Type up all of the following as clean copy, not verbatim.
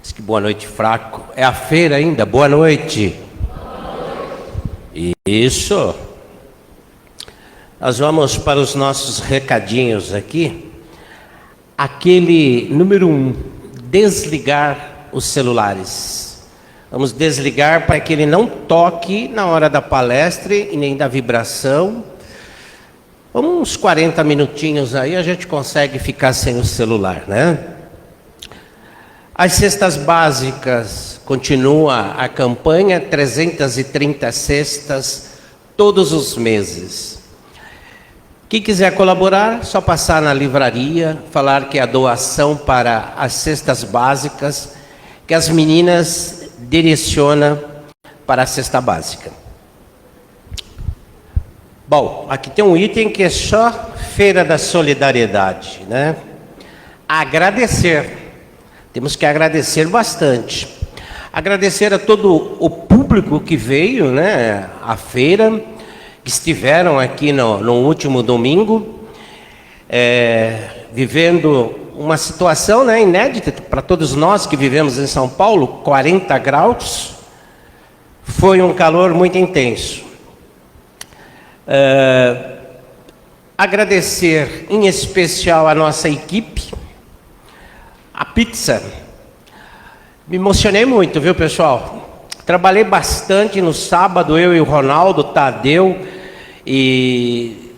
Diz que boa noite, fraco. É a feira ainda? Boa noite. Isso. Nós vamos para os nossos recadinhos aqui. Aquele número 1, desligar os celulares. Vamos desligar para que ele não toque na hora da palestra e nem da vibração. Uns 40 minutinhos aí a gente consegue ficar sem o celular, né? As cestas básicas, continua a campanha, 330 cestas todos os meses. Quem quiser colaborar, só passar na livraria, falar que é a doação para as cestas básicas, que as meninas direcionam para a cesta básica. Bom, aqui tem um item que é só Feira da Solidariedade, né? Agradecer. Temos que agradecer bastante. Agradecer a todo o público que veio, né, à feira, que estiveram aqui no último domingo, vivendo uma situação, né, inédita para todos nós que vivemos em São Paulo, 40 graus. Foi um calor muito intenso. Agradecer em especial a nossa equipe, a pizza. Me emocionei muito, viu, pessoal? Trabalhei bastante no sábado, eu e o Ronaldo, Tadeu, e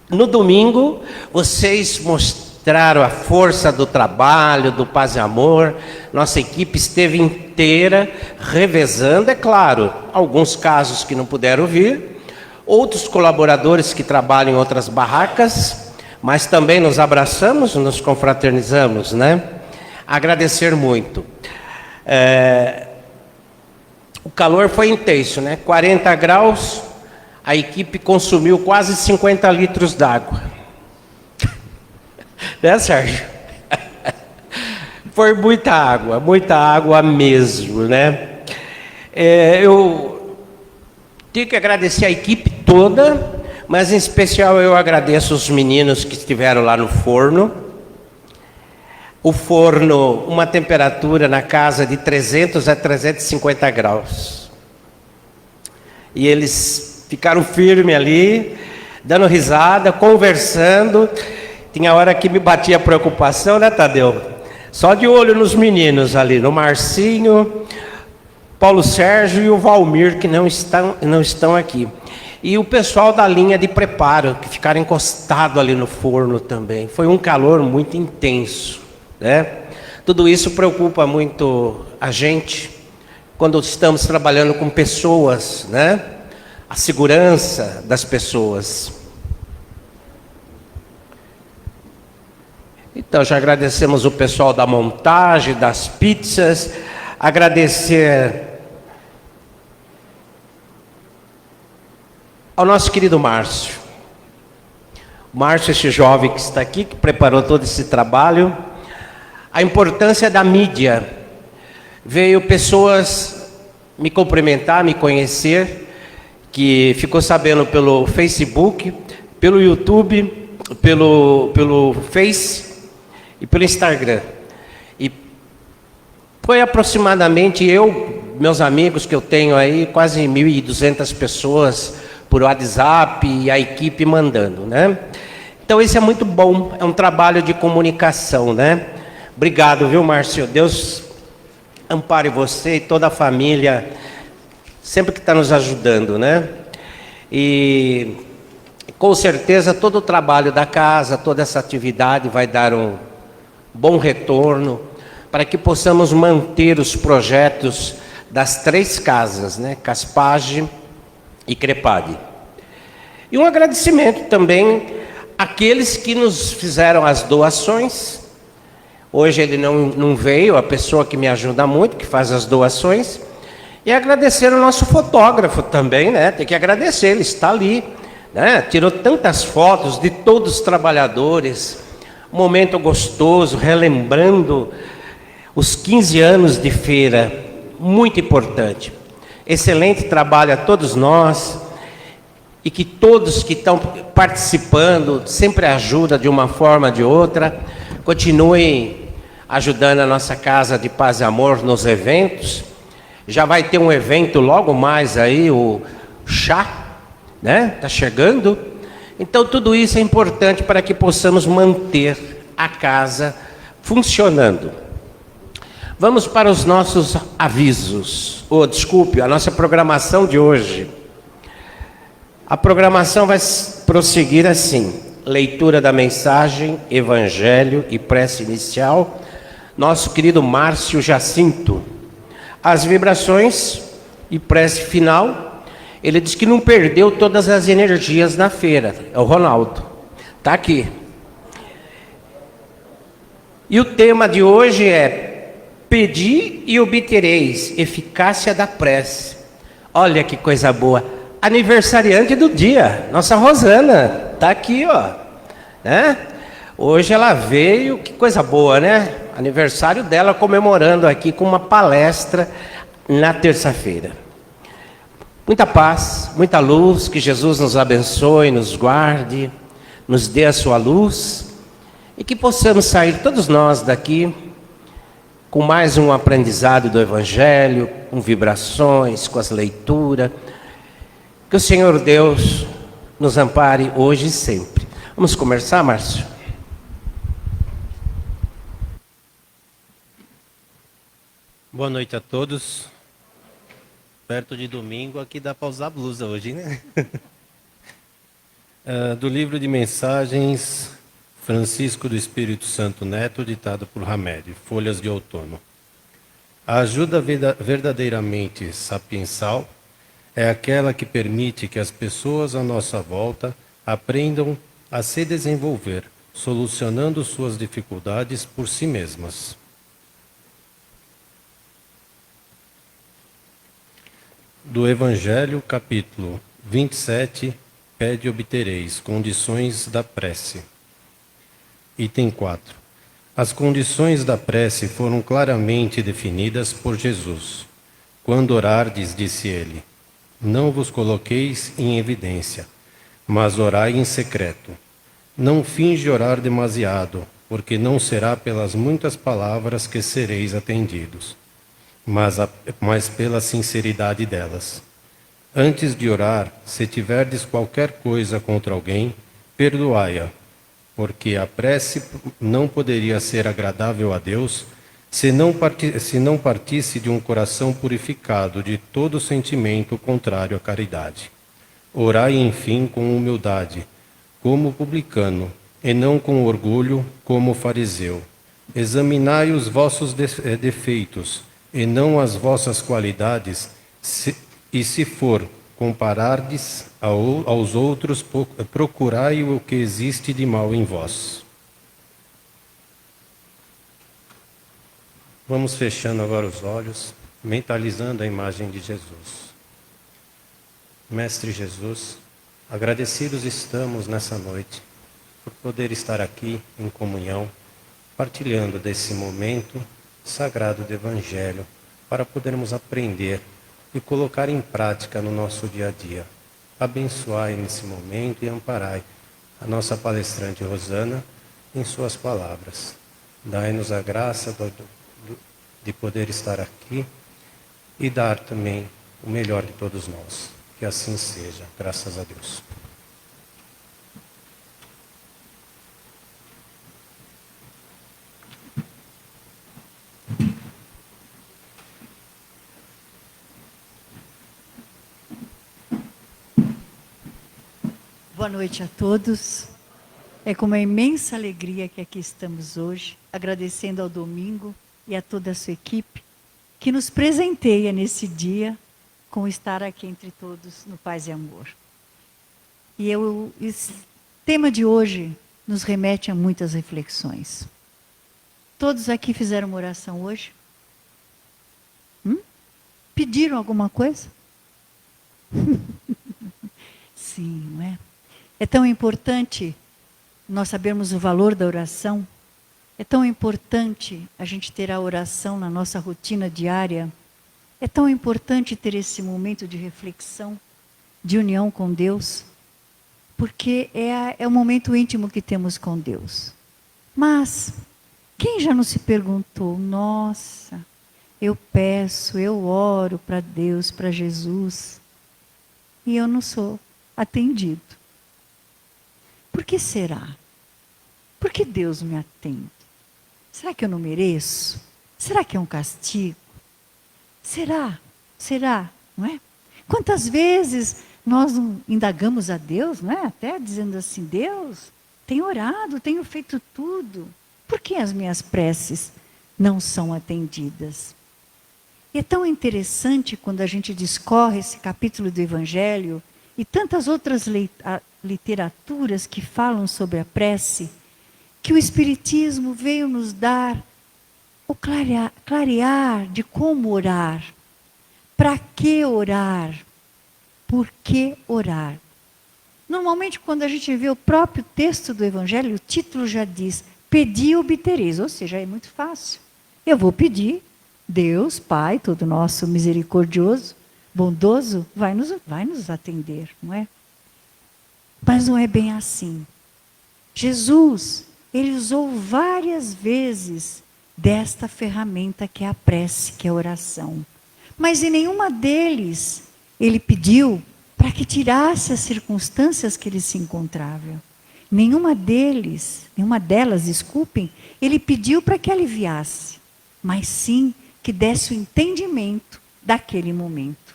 no domingo vocês mostraram a força do trabalho, do paz e amor. Nossa equipe esteve inteira revezando, é claro, alguns casos que não puderam vir, outros colaboradores que trabalham em outras barracas, mas também nos abraçamos, nos confraternizamos, né? Agradecer muito. O calor foi intenso, né? 40 graus, a equipe consumiu quase 50 litros d'água. Né, Sérgio? Foi muita água mesmo, né? Eu tenho que agradecer a equipe toda, mas em especial eu agradeço os meninos que estiveram lá no forno. O forno, uma temperatura na casa de 300 a 350 graus. E eles ficaram firmes ali, dando risada, conversando. Tinha hora que me batia a preocupação, né, Tadeu? Só de olho nos meninos ali, no Marcinho, Paulo Sérgio e o Valmir, que não estão aqui. E o pessoal da linha de preparo, que ficaram encostados ali no forno também. Foi um calor muito intenso, né? Tudo isso preocupa muito a gente quando estamos trabalhando com pessoas, né? A segurança das pessoas. Então já agradecemos o pessoal da montagem, das pizzas, agradecer ao nosso querido Márcio. Márcio, esse jovem que está aqui, que preparou todo esse trabalho. A importância da mídia. Veio pessoas me cumprimentar, me conhecer, que ficou sabendo pelo Facebook, pelo YouTube, pelo Face e pelo Instagram. E foi aproximadamente meus amigos que eu tenho aí, quase 1.200 pessoas por WhatsApp e a equipe mandando, né? Então isso é muito bom, é um trabalho de comunicação, né? Obrigado, viu, Márcio? Deus ampare você e toda a família, sempre que está nos ajudando, né? E com certeza todo o trabalho da casa, toda essa atividade vai dar um bom retorno para que possamos manter os projetos das 3 casas, né? Caspage e Crepade. E um agradecimento também àqueles que nos fizeram as doações. Hoje ele não veio, a pessoa que me ajuda muito, que faz as doações. E agradecer o nosso fotógrafo também, né? Tem que agradecer, ele está ali, né? Tirou tantas fotos de todos os trabalhadores. Um momento gostoso, relembrando os 15 anos de feira. Muito importante. Excelente trabalho a todos nós. E que todos que estão participando, sempre ajuda de uma forma ou de outra, continuem ajudando a nossa Casa de Paz e Amor nos eventos. Já vai ter um evento logo mais aí, o chá, né? Tá chegando. Então tudo isso é importante para que possamos manter a casa funcionando. Vamos para os nossos avisos. Desculpe, a nossa programação de hoje. A programação vai prosseguir assim: leitura da mensagem, evangelho e prece inicial. Nosso querido Márcio Jacinto. As vibrações e prece final. Ele diz que não perdeu todas as energias na feira. É o Ronaldo. Está aqui. E o tema de hoje é: pedi e obtereis, eficácia da prece. Olha que coisa boa. Aniversariante do dia, nossa Rosana. Está aqui, ó. Né? Hoje ela veio, que coisa boa, né? Aniversário dela, comemorando aqui com uma palestra na terça-feira. Muita paz, muita luz, que Jesus nos abençoe, nos guarde, nos dê a sua luz e que possamos sair todos nós daqui com mais um aprendizado do Evangelho, com vibrações, com as leituras. Que o Senhor Deus nos ampare hoje e sempre. Vamos começar, Márcio? Boa noite a todos. Perto de domingo, aqui dá para usar blusa hoje, né? Do livro de mensagens, Francisco do Espírito Santo Neto, ditado por Hamed, Folhas de Outono. A ajuda verdadeiramente sapiensal é aquela que permite que as pessoas à nossa volta aprendam a se desenvolver, solucionando suas dificuldades por si mesmas. Do Evangelho, capítulo 27, pede e obtereis, condições da prece. Item 4. As condições da prece foram claramente definidas por Jesus. Quando orardes, disse ele, não vos coloqueis em evidência, mas orai em secreto. Não finge orar demasiado, porque não será pelas muitas palavras que sereis atendidos, mas pela sinceridade delas. Antes de orar, se tiverdes qualquer coisa contra alguém, perdoai-a, porque a prece não poderia ser agradável a Deus se não partisse de um coração purificado de todo sentimento contrário à caridade. Orai, enfim, com humildade, como publicano, e não com orgulho, como fariseu. Examinai os vossos defeitos, e não as vossas qualidades, e se for comparardes aos outros, procurai o que existe de mal em vós. Vamos fechando agora os olhos, mentalizando a imagem de Jesus. Mestre Jesus, agradecidos estamos nessa noite por poder estar aqui em comunhão, partilhando desse momento sagrado do Evangelho, para podermos aprender e colocar em prática no nosso dia a dia. Abençoai nesse momento e amparai a nossa palestrante Rosana em suas palavras. Dai-nos a graça de poder estar aqui e dar também o melhor de todos nós. Que assim seja, graças a Deus. Boa noite a todos. É com uma imensa alegria que aqui estamos hoje, agradecendo ao Domingo e a toda a sua equipe, que nos presenteia nesse dia com estar aqui entre todos no Paz e Amor. E esse tema de hoje nos remete a muitas reflexões. Todos aqui fizeram uma oração hoje? Pediram alguma coisa? Sim, não é? É tão importante nós sabermos o valor da oração. É tão importante a gente ter a oração na nossa rotina diária. É tão importante ter esse momento de reflexão, de união com Deus, porque é o momento íntimo que temos com Deus. Mas Quem já não se perguntou, nossa, eu peço, eu oro para Deus, para Jesus, e eu não sou atendido. Por que será? Por que Deus me atende? Será que eu não mereço? Será que é um castigo? Será? Será? Não é? Quantas vezes nós não indagamos a Deus, não é? Até dizendo assim, Deus, tenho orado, tenho feito tudo. Por que as minhas preces não são atendidas? E é tão interessante quando a gente discorre esse capítulo do Evangelho e tantas outras literaturas que falam sobre a prece, que o Espiritismo veio nos dar o clarear de como orar, para que orar, por que orar. Normalmente, quando a gente vê o próprio texto do Evangelho, o título já diz, pedi e obtereis, ou seja, é muito fácil. Eu vou pedir, Deus, Pai, todo nosso misericordioso, bondoso, vai nos atender, não é? Mas não é bem assim. Jesus, ele usou várias vezes desta ferramenta que é a prece, que é a oração. Mas em nenhuma deles ele pediu para que tirasse as circunstâncias que ele se encontrava. Nenhuma delas, desculpem, ele pediu para que aliviasse, mas sim que desse o entendimento daquele momento.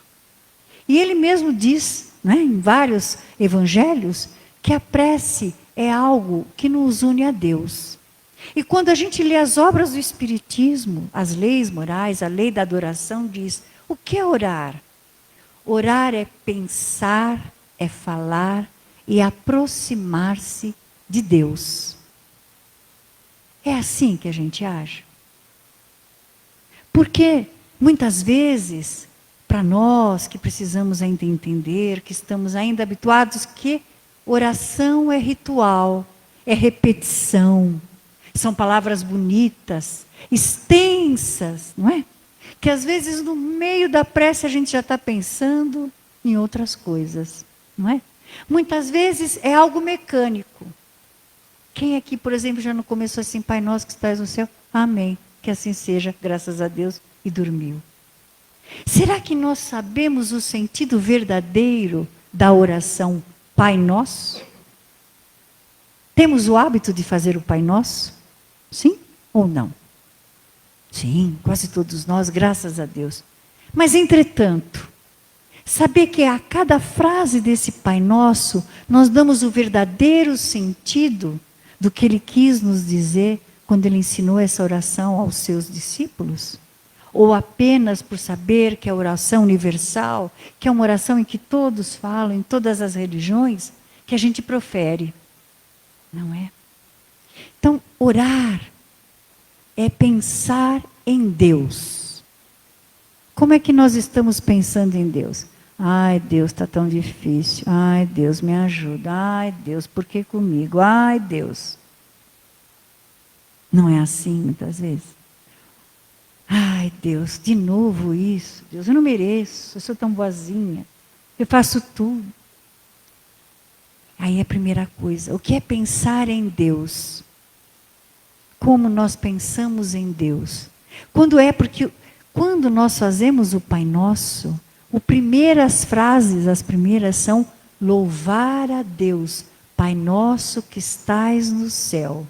E ele mesmo diz, né, em vários evangelhos, que a prece é algo que nos une a Deus. E quando a gente lê as obras do Espiritismo, as leis morais, a lei da adoração diz, o que é orar? Orar é pensar, é falar e aproximar-se de Deus. É assim que a gente age. Porque muitas vezes, para nós que precisamos ainda entender, que estamos ainda habituados que oração é ritual, é repetição, são palavras bonitas, extensas, não é? Que às vezes no meio da prece a gente já está pensando em outras coisas, não é? Muitas vezes é algo mecânico. Quem aqui, por exemplo, já não começou assim, Pai nosso que estás no céu? Amém. Que assim seja, graças a Deus, e dormiu. Será que nós sabemos o sentido verdadeiro da oração Pai Nosso? Temos o hábito de fazer o Pai Nosso? Sim ou não? Sim, quase todos nós, graças a Deus. Mas, entretanto, saber que a cada frase desse Pai Nosso, nós damos o verdadeiro sentido do que Ele quis nos dizer quando Ele ensinou essa oração aos seus discípulos? Ou apenas por saber que é a oração universal, que é uma oração em que todos falam, em todas as religiões, que a gente profere? Não é? Então, orar é pensar em Deus. Como é que nós estamos pensando em Deus? Ai, Deus, está tão difícil. Ai, Deus, me ajuda. Ai, Deus, por que comigo? Ai, Deus. Não é assim muitas vezes? Ai, Deus, de novo isso. Deus, eu não mereço. Eu sou tão boazinha. Eu faço tudo. Aí é a primeira coisa. O que é pensar em Deus? Como nós pensamos em Deus? Quando nós fazemos o Pai Nosso, as primeiras são louvar a Deus, Pai Nosso que estais no céu,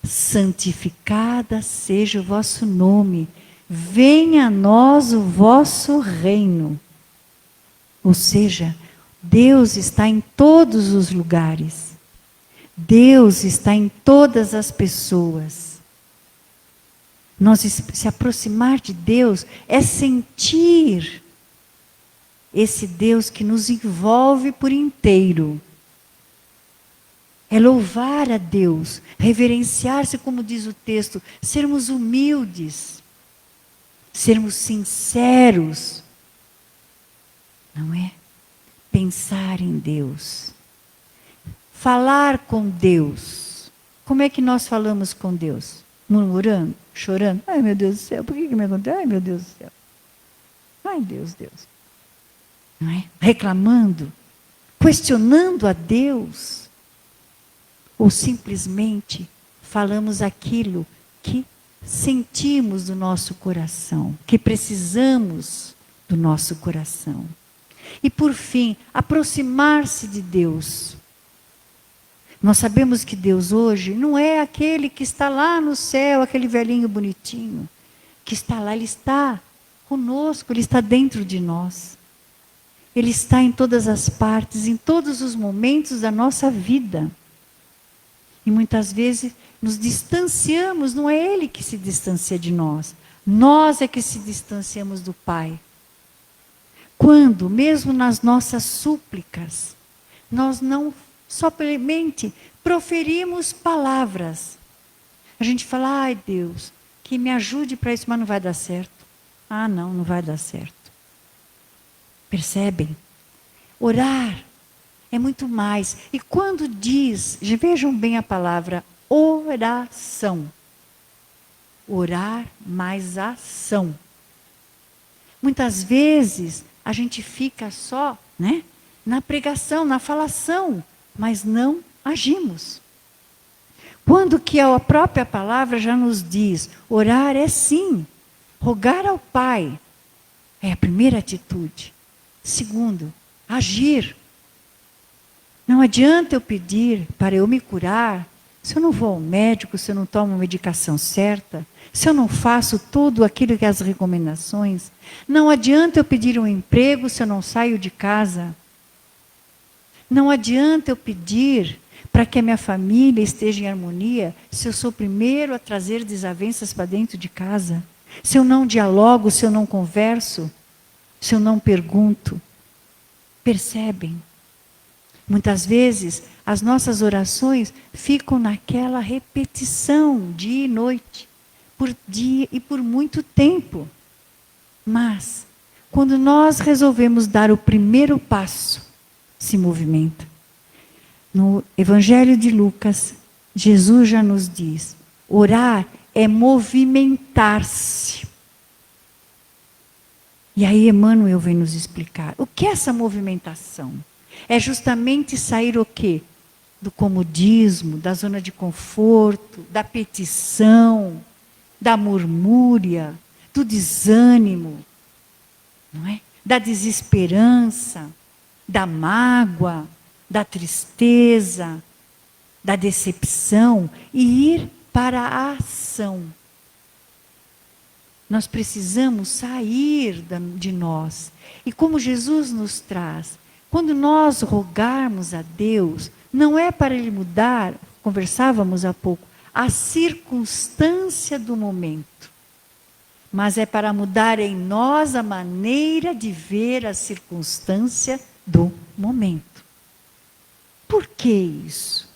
santificada seja o vosso nome, venha a nós o vosso reino. Ou seja, Deus está em todos os lugares. Deus está em todas as pessoas. Nós se aproximar de Deus é sentir esse Deus que nos envolve por inteiro. É louvar a Deus, reverenciar-se, como diz o texto, sermos humildes, sermos sinceros. Não é? Pensar em Deus. Falar com Deus. Como é que nós falamos com Deus? Murmurando, chorando. Ai, meu Deus do céu, por que me aconteceu? Ai, meu Deus do céu. Ai, Deus. Não é? Reclamando, questionando a Deus. Ou simplesmente falamos aquilo que sentimos do nosso coração, que precisamos do nosso coração. E por fim, aproximar-se de Deus. Nós sabemos que Deus hoje não é aquele que está lá no céu, aquele velhinho bonitinho, que está lá, Ele está conosco, Ele está dentro de nós. Ele está em todas as partes, em todos os momentos da nossa vida. E muitas vezes nos distanciamos, não é Ele que se distancia de nós. Nós é que se distanciamos do Pai. Quando, mesmo nas nossas súplicas, nós não somente proferimos palavras. A gente fala, ai Deus, que me ajude para isso, mas não vai dar certo. Ah, não vai dar certo. Percebem? Orar é muito mais. E quando diz, vejam bem a palavra, oração. Orar mais ação. Muitas vezes a gente fica só, né, na pregação, na falação, mas não agimos. Quando que a própria palavra já nos diz, orar é sim, rogar ao Pai é a primeira atitude. Segundo, agir. Não adianta eu pedir para eu me curar, se eu não vou ao médico, se eu não tomo a medicação certa, se eu não faço tudo aquilo que é as recomendações. Não adianta eu pedir um emprego se eu não saio de casa. Não adianta eu pedir para que a minha família esteja em harmonia se eu sou o primeiro a trazer desavenças para dentro de casa. Se eu não dialogo, se eu não converso, se eu não pergunto. Percebem? Muitas vezes as nossas orações ficam naquela repetição dia e noite, por dia e por muito tempo. Mas, quando nós resolvemos dar o primeiro passo, se movimenta. No Evangelho de Lucas, Jesus já nos diz, orar é movimentar-se. E aí Emmanuel vem nos explicar, o que é essa movimentação? É justamente sair o quê? Do comodismo, da zona de conforto, da petição, da murmúria, do desânimo, não é? Da desesperança, da mágoa, da tristeza, da decepção e ir para a ação. Nós precisamos sair de nós. E como Jesus nos traz, quando nós rogarmos a Deus, não é para Ele mudar, conversávamos há pouco, a circunstância do momento, mas é para mudar em nós a maneira de ver a circunstância do momento. Por que isso?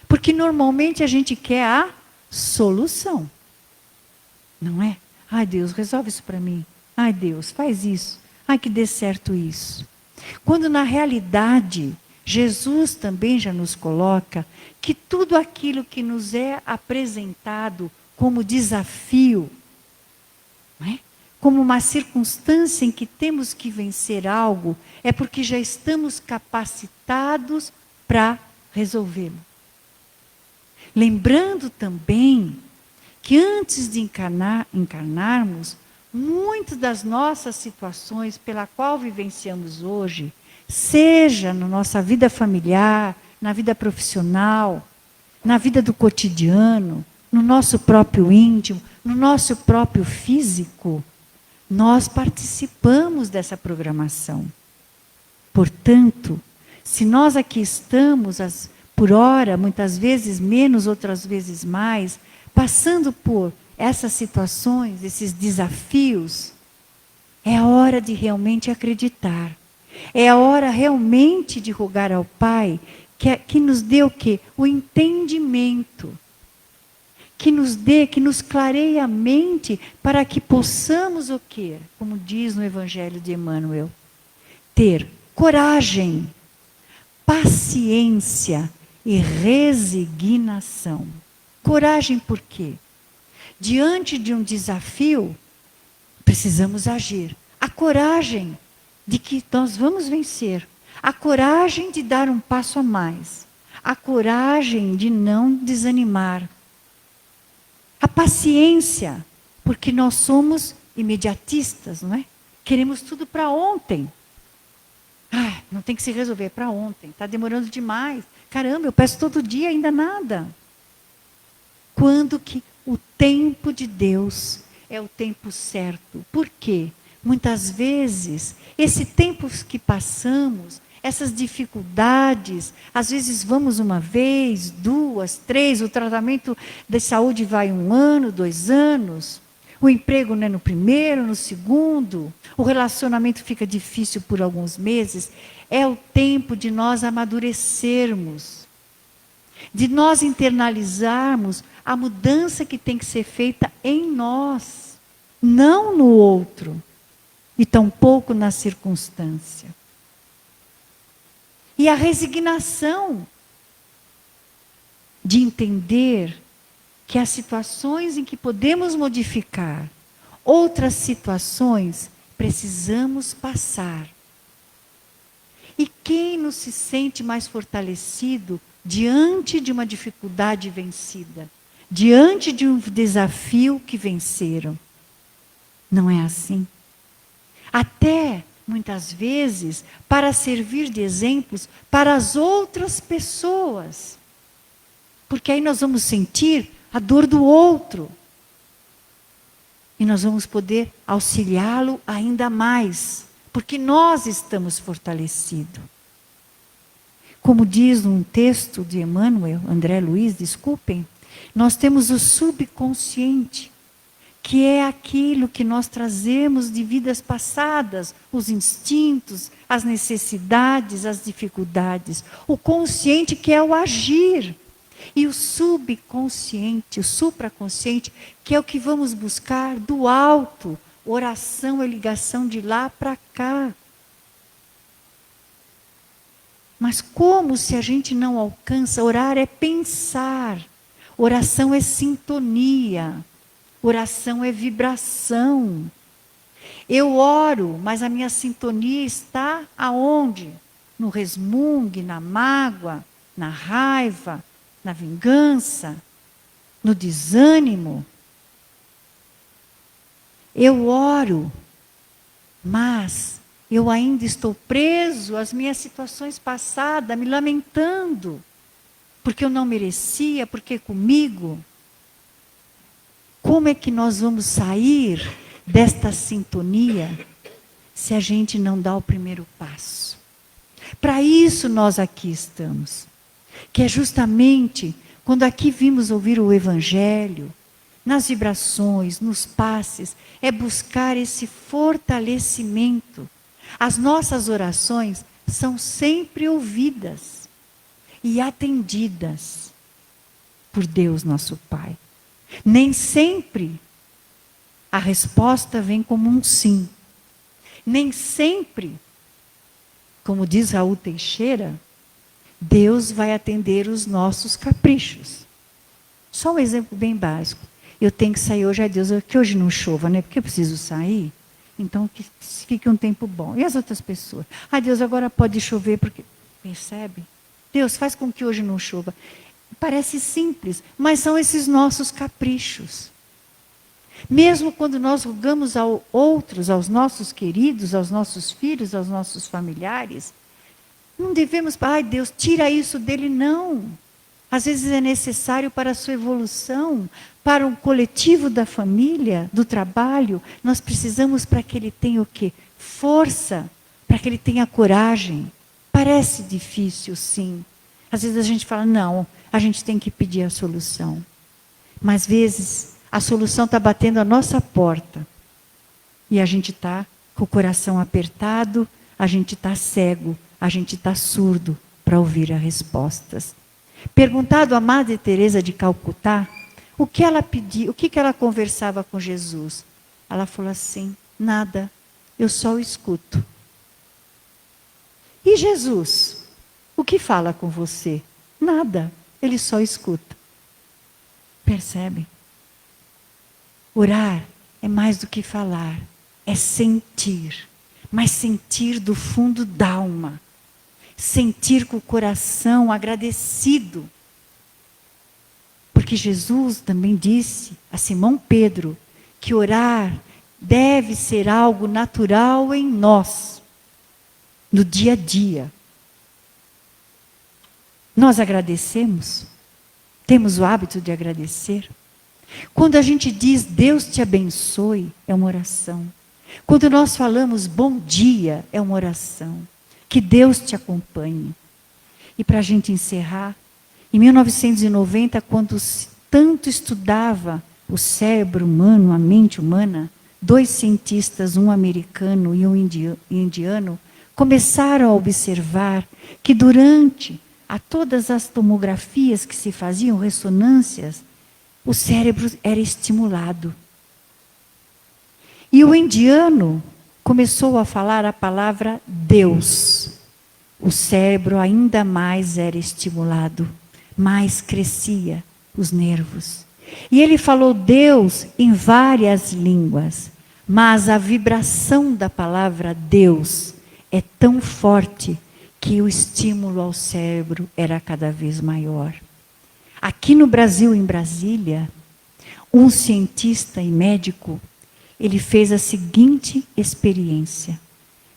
Porque normalmente a gente quer a solução, não é? Ai Deus, resolve isso para mim. Ai Deus, faz isso. Ai que dê certo isso. Quando na realidade, Jesus também já nos coloca que tudo aquilo que nos é apresentado como desafio, não é? Como uma circunstância em que temos que vencer algo, é porque já estamos capacitados para resolvê-lo. Lembrando também que antes de encarnarmos, muitas das nossas situações pela qual vivenciamos hoje, seja na nossa vida familiar, na vida profissional, na vida do cotidiano, no nosso próprio íntimo, no nosso próprio físico, nós participamos dessa programação. Portanto, se nós aqui estamos, por hora, muitas vezes menos, outras vezes mais, passando por essas situações, esses desafios, é a hora de realmente acreditar. É a hora realmente de rogar ao Pai que nos dê o quê? O entendimento. Que nos clareie a mente para que possamos o quê? Como diz no Evangelho de Emmanuel, ter coragem, paciência e resignação. Coragem por quê? Diante de um desafio, precisamos agir. A coragem de que nós vamos vencer. A coragem de dar um passo a mais. A coragem de não desanimar. A paciência, porque nós somos imediatistas, não é? Queremos tudo para ontem. Ah, não tem que se resolver, é para ontem. Está demorando demais. Caramba, eu peço todo dia, ainda nada. Quando que o tempo de Deus é o tempo certo? Por quê? Muitas vezes, esse tempo que passamos, essas dificuldades, às vezes vamos uma vez, 2, 3, o tratamento de saúde vai 1 ano, 2 anos, o emprego não é no primeiro, no segundo, o relacionamento fica difícil por alguns meses. É o tempo de nós amadurecermos, de nós internalizarmos a mudança que tem que ser feita em nós, não no outro, e tampouco na circunstância. E a resignação de entender que há situações em que podemos modificar, outras situações precisamos passar. E quem não se sente mais fortalecido diante de uma dificuldade vencida, diante de um desafio que venceram? Não é assim? Até, muitas vezes, para servir de exemplos para as outras pessoas. Porque aí nós vamos sentir a dor do outro. E nós vamos poder auxiliá-lo ainda mais. Porque nós estamos fortalecidos. Como diz num texto de Emmanuel, André Luiz, desculpem, nós temos o subconsciente, que é aquilo que nós trazemos de vidas passadas, os instintos, as necessidades, as dificuldades. O consciente, que é o agir. E o subconsciente, o supraconsciente, que é o que vamos buscar do alto. Oração é ligação de lá para cá. Mas como se a gente não alcança? Orar é pensar. Oração é sintonia. Oração é vibração. Eu oro, mas a minha sintonia está aonde? No resmungue, na mágoa, na raiva, na vingança, no desânimo. Eu oro, mas eu ainda estou preso às minhas situações passadas, me lamentando, porque eu não merecia, porque comigo. Como é que nós vamos sair desta sintonia se a gente não dá o primeiro passo? Para isso nós aqui estamos. Que é justamente quando aqui vimos ouvir o Evangelho, nas vibrações, nos passes, é buscar esse fortalecimento. As nossas orações são sempre ouvidas e atendidas por Deus nosso Pai. Nem sempre a resposta vem como um sim. Nem sempre, como diz Raul Teixeira, Deus vai atender os nossos caprichos. Só um exemplo bem básico. Eu tenho que sair hoje, Deus, que hoje não chova, né? Porque eu preciso sair. Então, que fique um tempo bom. E as outras pessoas? Deus, agora pode chover, porque... Percebe? Deus, faz com que hoje não chova. Parece simples, mas são esses nossos caprichos. Mesmo quando nós rogamos a outros, aos nossos queridos, aos nossos filhos, aos nossos familiares, não devemos, Deus, tira isso dele, não. Às vezes é necessário para a sua evolução, para um coletivo da família, do trabalho, nós precisamos para que ele tenha o quê? Força, para que ele tenha coragem. Parece difícil, sim. Às vezes a gente fala, não, a gente tem que pedir a solução. Mas às vezes a solução está batendo a nossa porta. E a gente está com o coração apertado, a gente está cego, a gente está surdo para ouvir as respostas. Perguntado a Madre Teresa de Calcutá, o que ela pedia, o que ela conversava com Jesus? Ela falou assim, nada, eu só o escuto. E Jesus? O que fala com você? Nada, ele só escuta. Percebe? Orar é mais do que falar, é sentir. Mas sentir do fundo da alma. Sentir com o coração agradecido. Porque Jesus também disse a Simão Pedro que orar deve ser algo natural em nós, no dia a dia. Nós agradecemos? Temos o hábito de agradecer? Quando a gente diz Deus te abençoe, é uma oração. Quando nós falamos bom dia, é uma oração. Que Deus te acompanhe. E para a gente encerrar, em 1990, quando tanto estudava o cérebro humano, a mente humana, 2 cientistas, um americano e um indiano, começaram a observar que durante todas as tomografias que se faziam, ressonâncias, o cérebro era estimulado. E o indiano começou a falar a palavra Deus. O cérebro ainda mais era estimulado, mais crescia os nervos. E ele falou Deus em várias línguas, mas a vibração da palavra Deus é tão forte que o estímulo ao cérebro era cada vez maior. Aqui no Brasil, em Brasília, um cientista e médico, ele fez a seguinte experiência.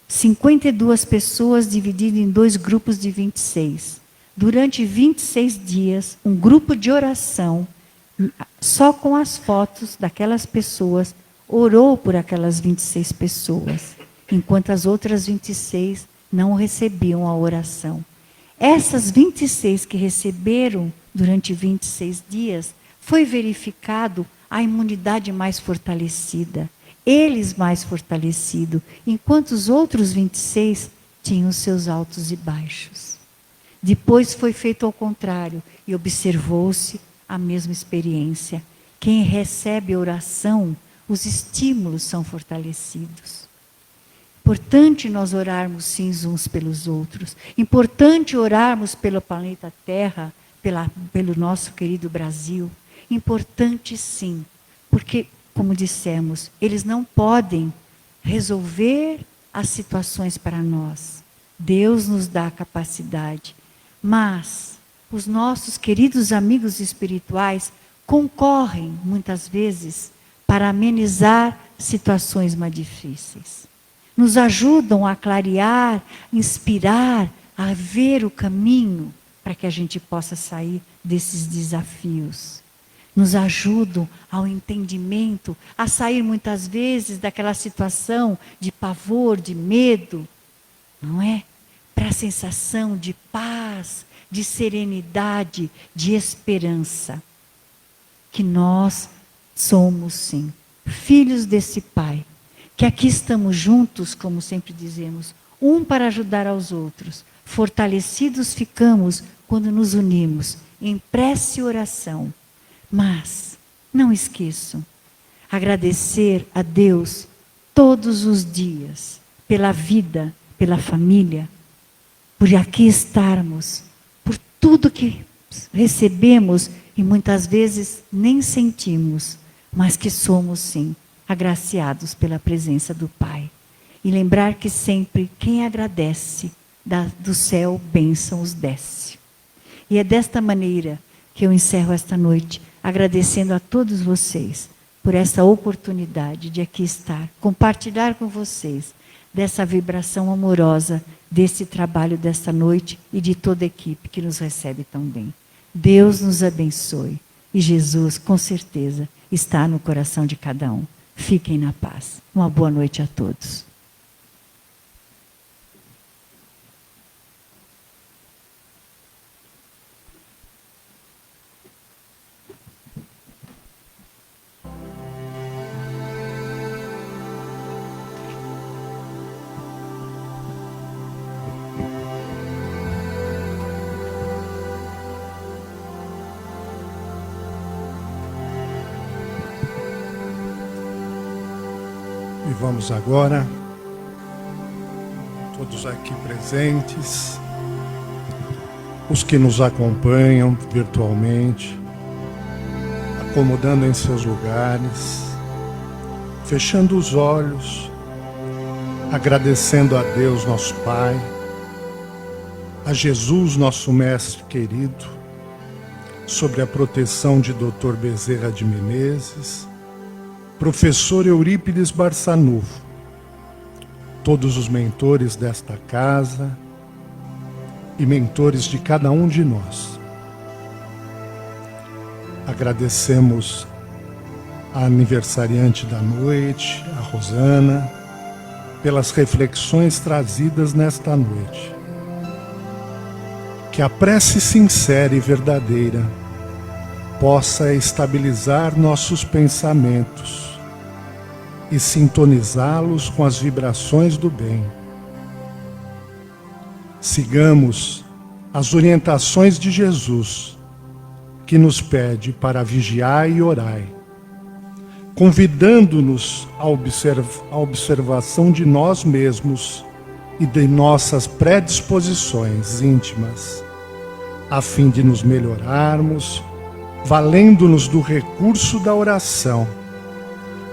52 pessoas divididas em 2 grupos de 26. Durante 26 dias, um grupo de oração, só com as fotos daquelas pessoas, orou por aquelas 26 pessoas, enquanto as outras 26 não recebiam a oração. Essas 26 que receberam durante 26 dias, foi verificado a imunidade mais fortalecida, eles mais fortalecidos, enquanto os outros 26 tinham seus altos e baixos. Depois foi feito ao contrário e observou-se a mesma experiência. Quem recebe oração, os estímulos são fortalecidos. Importante nós orarmos sim uns pelos outros. Importante orarmos pelo planeta Terra, pelo nosso querido Brasil. Importante sim, porque, como dissemos, eles não podem resolver as situações para nós. Deus nos dá a capacidade. Mas os nossos queridos amigos espirituais concorrem, muitas vezes, para amenizar situações mais difíceis. Nos ajudam a clarear, inspirar, a ver o caminho para que a gente possa sair desses desafios. Nos ajudam ao entendimento, a sair muitas vezes daquela situação de pavor, de medo, não é? Para a sensação de paz, de serenidade, de esperança. Que nós somos, sim, filhos desse Pai. Que aqui estamos juntos, como sempre dizemos, um para ajudar aos outros. Fortalecidos ficamos quando nos unimos em prece e oração. Mas, não esqueçam, agradecer a Deus todos os dias, pela vida, pela família, por aqui estarmos, por tudo que recebemos e muitas vezes nem sentimos, mas que somos sim agraciados pela presença do Pai. E lembrar que sempre quem agradece, do céu bênçãos desce. E é desta maneira que eu encerro esta noite, agradecendo a todos vocês por essa oportunidade de aqui estar, compartilhar com vocês dessa vibração amorosa, desse trabalho desta noite e de toda a equipe que nos recebe tão bem. Deus nos abençoe e Jesus, com certeza, está no coração de cada um. Fiquem na paz. Uma boa noite a todos. E vamos agora, todos aqui presentes, os que nos acompanham virtualmente, acomodando em seus lugares, fechando os olhos, agradecendo a Deus, nosso Pai, a Jesus, nosso Mestre querido, sobre a proteção de Dr. Bezerra de Menezes, professor Eurípides Barçanufo, todos os mentores desta casa e mentores de cada um de nós. Agradecemos a aniversariante da noite, a Rosana, pelas reflexões trazidas nesta noite. Que a prece sincera e verdadeira possa estabilizar nossos pensamentos e sintonizá-los com as vibrações do bem. Sigamos as orientações de Jesus, que nos pede para vigiar e orar, convidando-nos à observação de nós mesmos e de nossas predisposições íntimas, a fim de nos melhorarmos, valendo-nos do recurso da oração,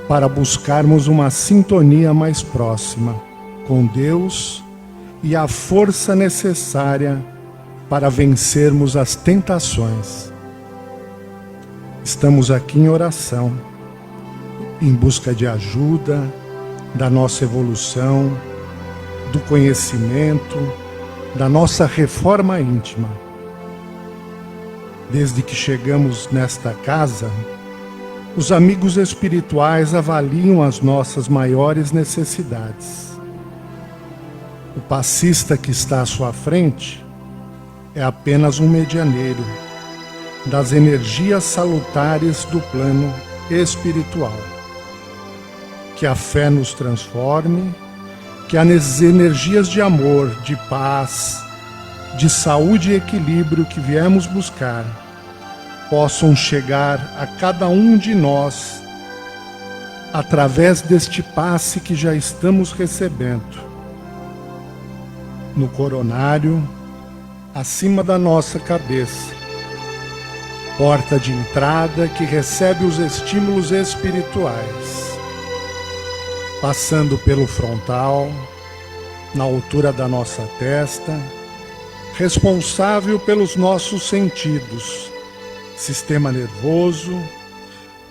para buscarmos uma sintonia mais próxima com Deus e a força necessária para vencermos as tentações. Estamos aqui em oração, em busca de ajuda, da nossa evolução, do conhecimento, da nossa reforma íntima. Desde que chegamos nesta casa, os amigos espirituais avaliam as nossas maiores necessidades. O passista que está à sua frente é apenas um medianeiro das energias salutares do plano espiritual. Que a fé nos transforme, que as energias de amor, de paz, de saúde e equilíbrio que viemos buscar possam chegar a cada um de nós através deste passe que já estamos recebendo. No coronário, acima da nossa cabeça, porta de entrada que recebe os estímulos espirituais, passando pelo frontal, na altura da nossa testa, responsável pelos nossos sentidos, sistema nervoso,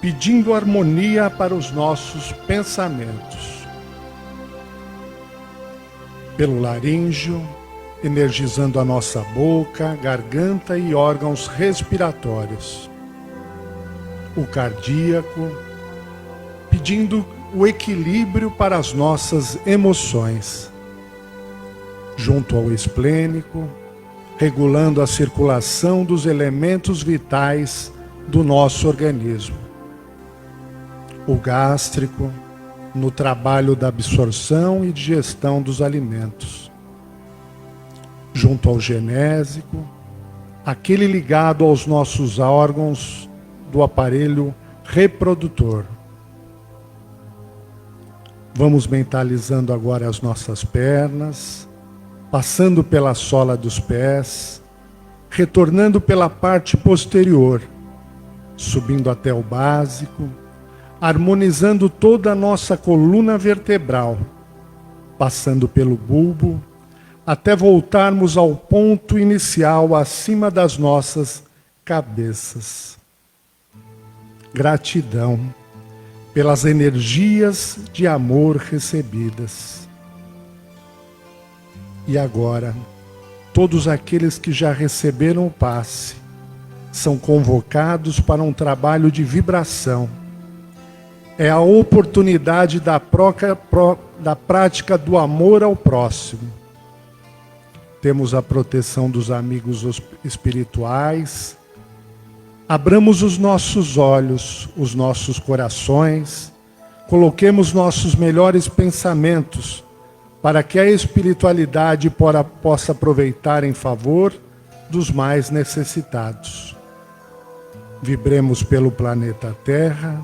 pedindo harmonia para os nossos pensamentos. Pelo laríngeo, energizando a nossa boca, garganta e órgãos respiratórios. O cardíaco, pedindo o equilíbrio para as nossas emoções. Junto ao esplênico, regulando a circulação dos elementos vitais do nosso organismo. O gástrico, no trabalho da absorção e digestão dos alimentos. Junto ao genésico, aquele ligado aos nossos órgãos do aparelho reprodutor. Vamos mentalizando agora as nossas pernas, passando pela sola dos pés, retornando pela parte posterior, subindo até o básico, harmonizando toda a nossa coluna vertebral, passando pelo bulbo, até voltarmos ao ponto inicial acima das nossas cabeças. Gratidão pelas energias de amor recebidas. E agora, todos aqueles que já receberam o passe são convocados para um trabalho de vibração. É a oportunidade da prática do amor ao próximo. Temos a proteção dos amigos espirituais. Abramos os nossos olhos, os nossos corações, coloquemos nossos melhores pensamentos para que a espiritualidade possa aproveitar em favor dos mais necessitados. Vibremos pelo planeta Terra.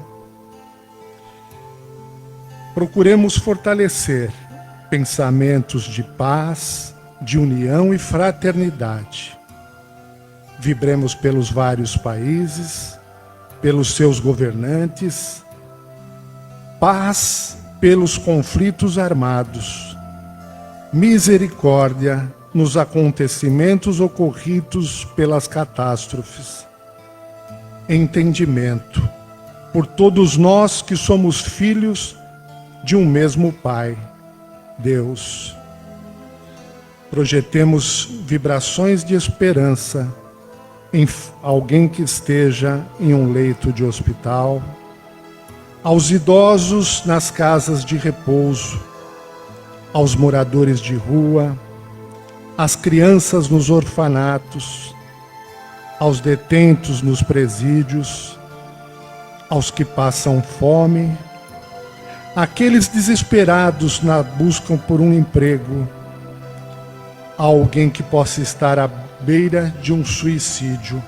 Procuremos fortalecer pensamentos de paz, de união e fraternidade. Vibremos pelos vários países, pelos seus governantes, paz pelos conflitos armados, misericórdia nos acontecimentos ocorridos pelas catástrofes, entendimento por todos nós que somos filhos de um mesmo Pai, Deus. Projetemos vibrações de esperança em alguém que esteja em um leito de hospital, aos idosos nas casas de repouso, aos moradores de rua, às crianças nos orfanatos, aos detentos nos presídios, aos que passam fome, àqueles desesperados na busca por um emprego, a alguém que possa estar à beira de um suicídio,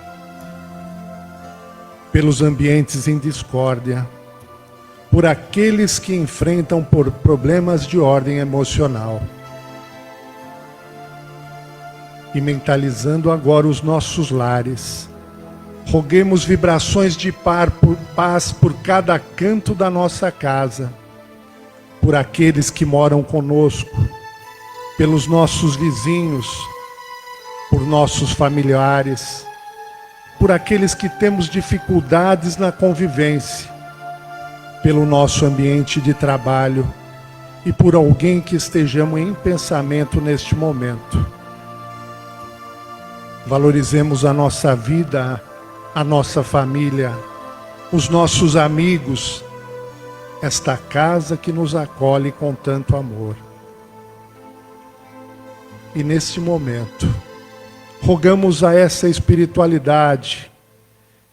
pelos ambientes em discórdia, por aqueles que enfrentam por problemas de ordem emocional. E mentalizando agora os nossos lares, roguemos vibrações de paz por cada canto da nossa casa, por aqueles que moram conosco, pelos nossos vizinhos, por nossos familiares, por aqueles que temos dificuldades na convivência, pelo nosso ambiente de trabalho e por alguém que estejamos em pensamento neste momento. Valorizemos a nossa vida, a nossa família, os nossos amigos, esta casa que nos acolhe com tanto amor. E neste momento, rogamos a essa espiritualidade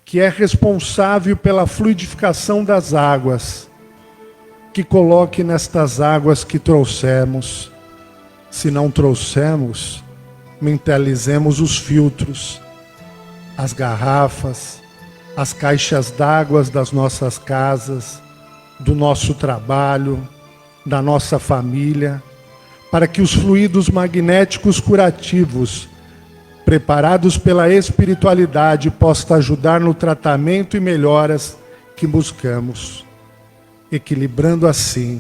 que é responsável pela fluidificação das águas, que coloque nestas águas que trouxemos. Se não trouxemos, mentalizemos os filtros, as garrafas, as caixas d'água das nossas casas, do nosso trabalho, da nossa família, para que os fluidos magnéticos curativos, preparados pela espiritualidade, possam ajudar no tratamento e melhoras que buscamos, equilibrando assim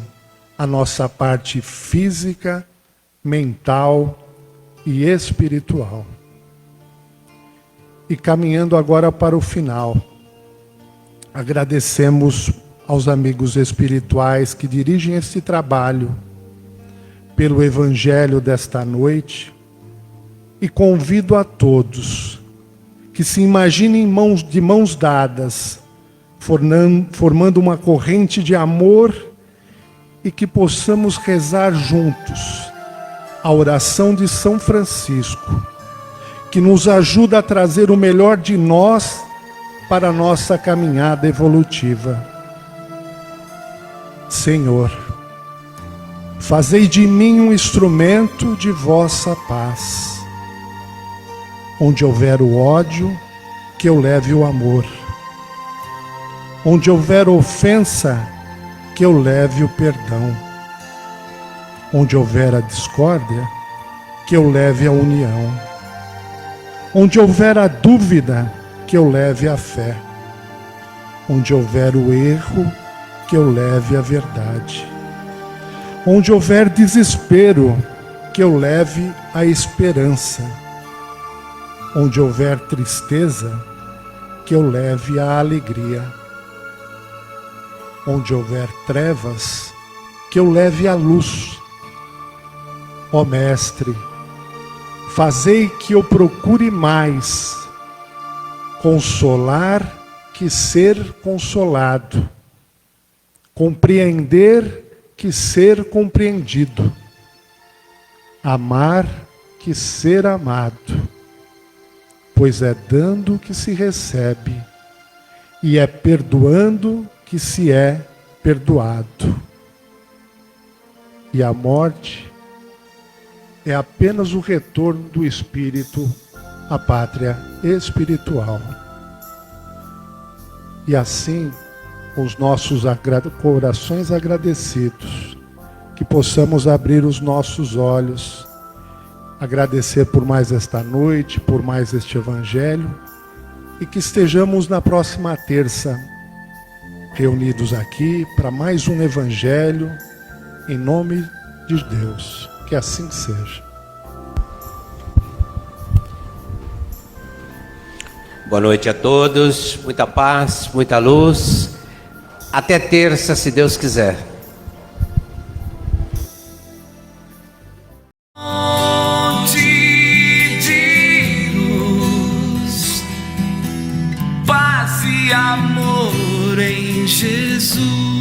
a nossa parte física, mental e espiritual. E caminhando agora para o final, agradecemos aos amigos espirituais que dirigem esse trabalho, pelo Evangelho desta noite, e convido a todos que se imaginem de mãos dadas, formando uma corrente de amor, e que possamos rezar juntos a oração de São Francisco, que nos ajuda a trazer o melhor de nós para a nossa caminhada evolutiva. Senhor, fazei de mim um instrumento de vossa paz. Onde houver o ódio, que eu leve o amor. Onde houver ofensa, que eu leve o perdão. Onde houver a discórdia, que eu leve a união. Onde houver a dúvida, que eu leve a fé. Onde houver o erro, que eu leve a verdade. Onde houver desespero, que eu leve a esperança. Onde houver tristeza, que eu leve a alegria. Onde houver trevas, que eu leve a luz. Ó Mestre, fazei que eu procure mais consolar que ser consolado, compreender que ser compreendido, amar que ser amado, pois é dando que se recebe, e é perdoando que se é perdoado. E a morte é apenas o retorno do espírito à pátria espiritual. E assim, com os nossos corações agradecidos, que possamos abrir os nossos olhos, agradecer por mais esta noite, por mais este Evangelho, e que estejamos na próxima terça reunidos aqui para mais um Evangelho, em nome de Deus. Que assim seja. Boa noite a todos, muita paz, muita luz. Até terça, se Deus quiser. Fonte de luz, paz e amor em Jesus.